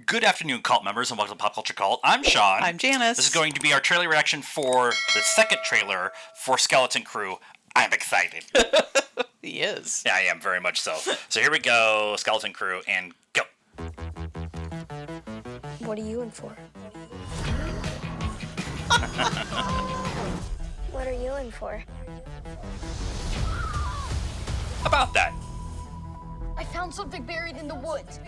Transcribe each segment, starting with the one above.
Good afternoon, cult members, and welcome to Pop Culture Cult. I'm Sean. I'm Janice. This is going to be our trailer reaction for the second trailer for Skeleton Crew. I'm excited. He is. Yeah, I am, very much so. So here we go, Skeleton Crew, and go. What are you in for? What are you in for? About that. I found something buried in the woods.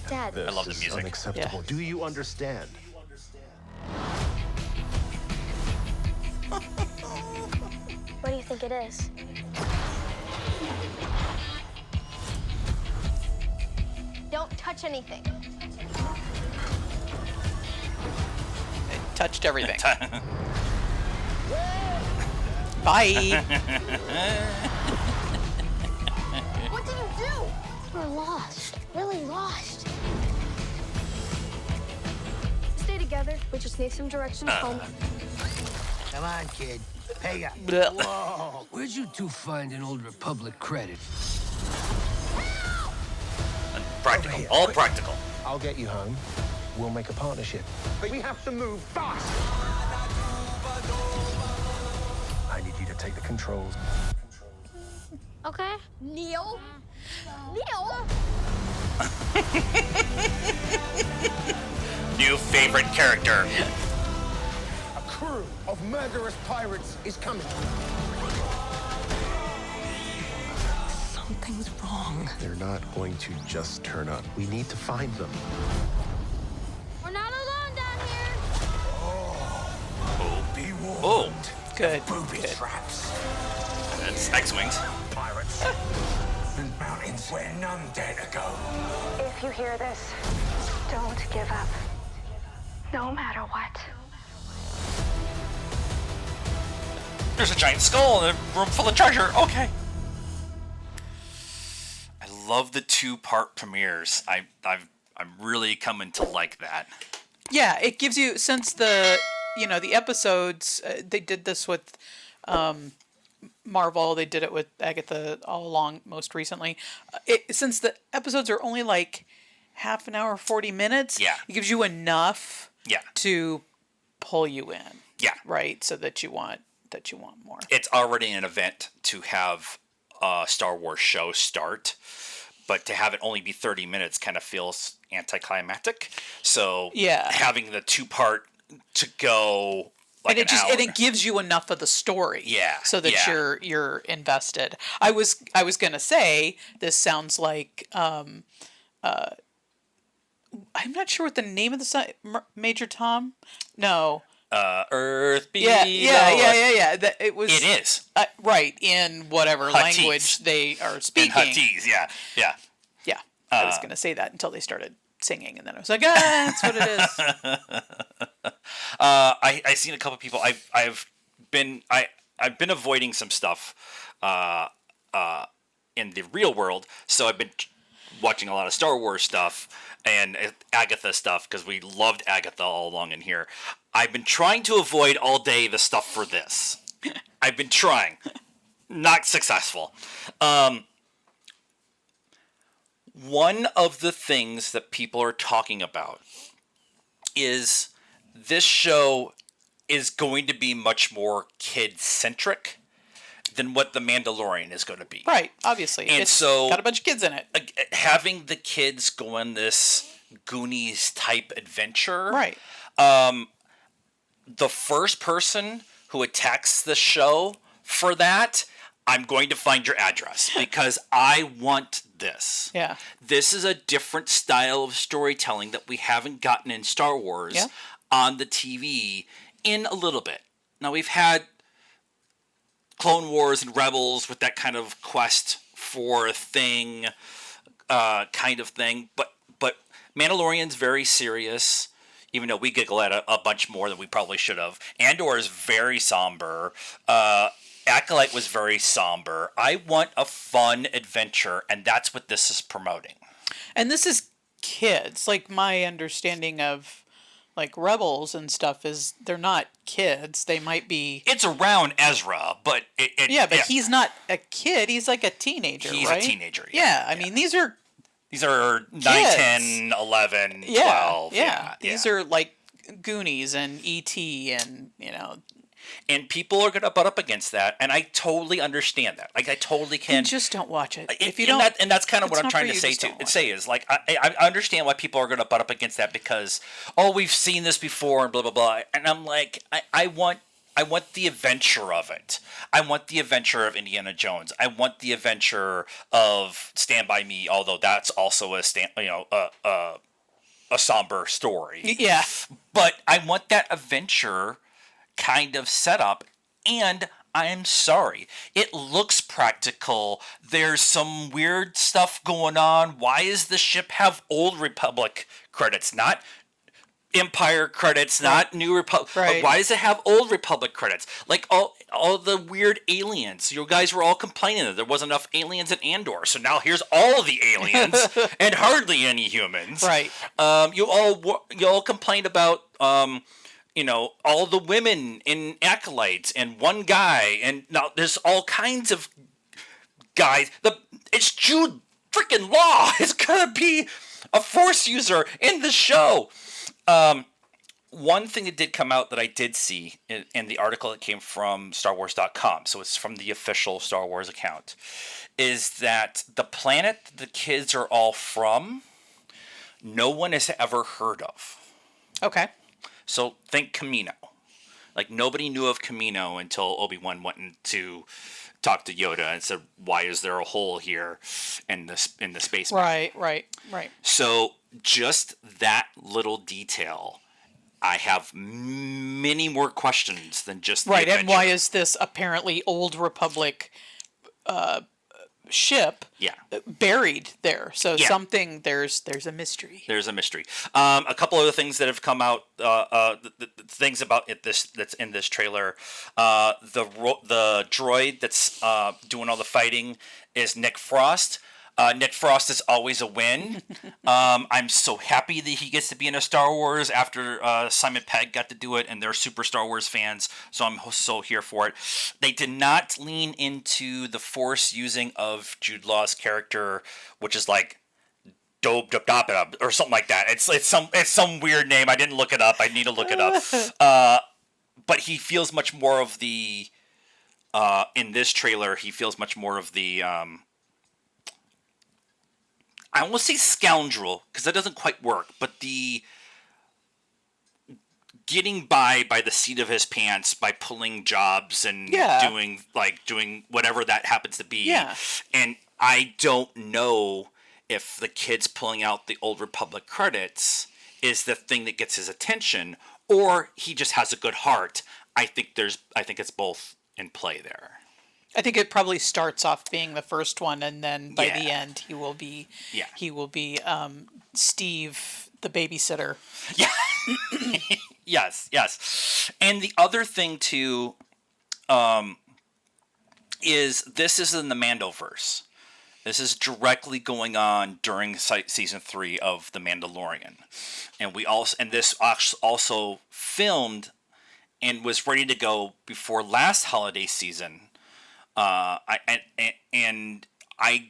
Dad. I love the This is music. unacceptable. Yeah. Do you understand? What do you think it is? Don't touch anything. It touched everything. Bye. What did you do? We're lost. Really lost. Stay together. We just need some directions home. Come on, kid. Pay up. Blech. Whoa. Where'd you two find an old Republic credit? Practical. here. All practical. I'll get you home. We'll make a partnership. But we have to move fast. I need you to take the controls. Okay. Neil? Neil? New favorite character. A crew of murderous pirates is coming. Something's wrong. They're not going to just turn up. We need to find them. We're not alone down here. Be warned. Oh, Good. Booby Good. traps. that's X-Wings. Pirates. And mountains where none dare to go. If you hear this, don't give up. No matter what. There's a giant skull in a room full of treasure. Okay. I love the two-part premieres. I'm really coming to like that. Yeah, it gives you, since the episodes, they did this with Marvel, they did it with Agatha all along most recently. Since the episodes are only like half an hour, 40 minutes, Yeah. it gives you enough Yeah. to pull you in. Yeah. Right, so that you want more. It's already an event to have a Star Wars show start, but to have it only be 30 minutes kind of feels anticlimactic. So Yeah. having the two-part to go like And an hour. it gives you enough of the story, Yeah, so that yeah. you're invested. I was gonna say this sounds like I'm not sure what the name of the Major Tom. No, Earth below yeah. That it was. It is. Right, in whatever Huttese. language they are In speaking. Huttese, yeah. Yeah, I was gonna say that until they started singing, and then I was like, that's what it is. I seen a couple people. I've been avoiding some stuff in the real world, so I've been watching a lot of Star Wars stuff and Agatha stuff because we loved Agatha all along in here. I've been trying to avoid all day the stuff for this. I've been trying, not successful. One of the things that people are talking about is this show is going to be much more kid-centric than what The Mandalorian is going to be. Right, obviously, And it's so- got a bunch of kids in it. Having the kids go on this Goonies-type adventure. Right. The first person who attacks the show for that, I'm going to find your address because I want this. Yeah. This is a different style of storytelling that we haven't gotten in Star Wars Yeah. on the TV in a little bit. Now, we've had Clone Wars and Rebels with that kind of quest for a thing, kind of thing. But Mandalorian's very serious, even though we giggle at a bunch more than we probably should have. Andor is very somber. Acolyte was very somber. I want a fun adventure, and that's what this is promoting. And this is kids. Like, my understanding of like Rebels and stuff is they're not kids. They might be. It's around Ezra, but Yeah, but he's not a kid. He's like a teenager, He's a right? teenager, Yeah, yeah. I mean, these are These are 9, Kids. 10, 11, Yeah, 12. yeah. These are like Goonies and E.T. and, And people are going to butt up against that, and I totally understand that. Like, I totally can. and just don't watch it. If you and don't, and that's kind of it's what I'm not trying for to you, say just too. don't watch Say is like I understand why people are going to butt up against that because we've seen this before and blah blah blah. And I'm like I want the adventure of it. I want the adventure of Indiana Jones. I want the adventure of Stand by Me. Although that's also a somber story. Yeah. But I want that adventure kind of set up, and I'm sorry, it looks practical. There's some weird stuff going on. Why does the ship have Old Republic credits, not Empire credits, not New Republic? Right. Why does it have Old Republic credits? Like all the weird aliens. You guys were all complaining that there wasn't enough aliens in Andor, so now here's all of the aliens and hardly any humans. Right. You all complained about all the women in Acolytes and one guy, and now there's all kinds of guys. It's Jude freaking Law is gonna be a Force user in the show. One thing that did come out that I did see in the article that came from StarWars.com, so it's from the official Star Wars account, is that the planet the kids are all from, no one has ever heard of. Okay. So think Camino. Like nobody knew of Camino until Obi-Wan went to talk to Yoda and said, "Why is there a hole here in the space map?" Right. So just that little detail, I have many more questions than just the Right, and why adventure. is this apparently Old Republic ship Yeah. buried there? So Yeah. something there's a mystery. There's a mystery. A couple other things that have come out. The things about it that's in this trailer. The droid that's doing all the fighting is Nick Frost. Nick Frost is always a win. I'm so happy that he gets to be in a Star Wars after Simon Pegg got to do it, and they're super Star Wars fans, so I'm so here for it. They did not lean into the Force using of Jude Law's character, which is like Dope or something like that. It's some weird name. I didn't look it up. I need to look it up. But he feels much more of the in this trailer. He feels much more of the. I almost say scoundrel because that doesn't quite work, but the getting by the seat of his pants by pulling jobs and doing whatever that happens to be. Yeah. And I don't know if the kid's pulling out the Old Republic credits is the thing that gets his attention, or he just has a good heart. I think it's both in play there. I think it probably starts off being the first one, and then by the Yeah. end he will be Yeah. Steve, the babysitter. Yeah. Yes. And the other thing too, is this is in the Mandoverse. This is directly going on during season 3 of The Mandalorian, and this also filmed and was ready to go before last holiday season. I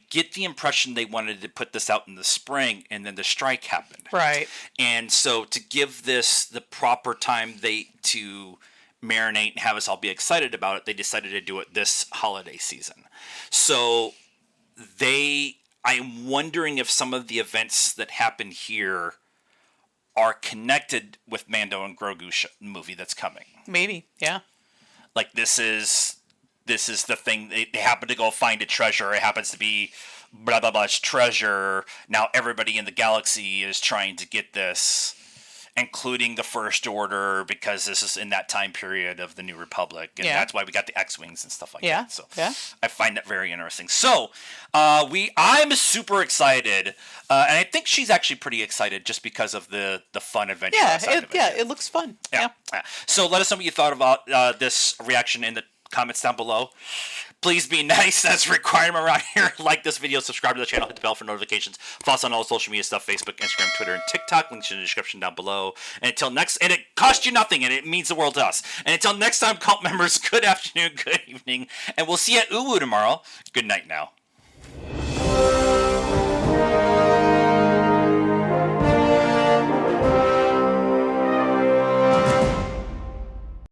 get the impression they wanted to put this out in the spring, and then the strike happened. Right. And so to give this the proper time to marinate and have us all be excited about it, they decided to do it this holiday season. So I'm wondering if some of the events that happen here are connected with Mando and Grogu movie that's coming. Maybe. Yeah. Like this is the thing. They happen to go find a treasure. It happens to be blah blah blah's treasure. Now everybody in the galaxy is trying to get this, including the First Order, because this is in that time period of the New Republic, and that's why we got the X-wings and stuff like that. So I find that very interesting. So I'm super excited, and I think she's actually pretty excited just because of the fun adventure. It looks fun. Yeah. So let us know what you thought about this reaction in the comments down below. Please be nice. That's a requirement around here. Like this video, subscribe to the channel, hit the bell for notifications. Follow us on all social media stuff, Facebook, Instagram, Twitter, and TikTok. Links in the description down below. And it costs you nothing, and it means the world to us. And until next time, cult members, good afternoon, good evening, and we'll see you at Uwu tomorrow. Good night now.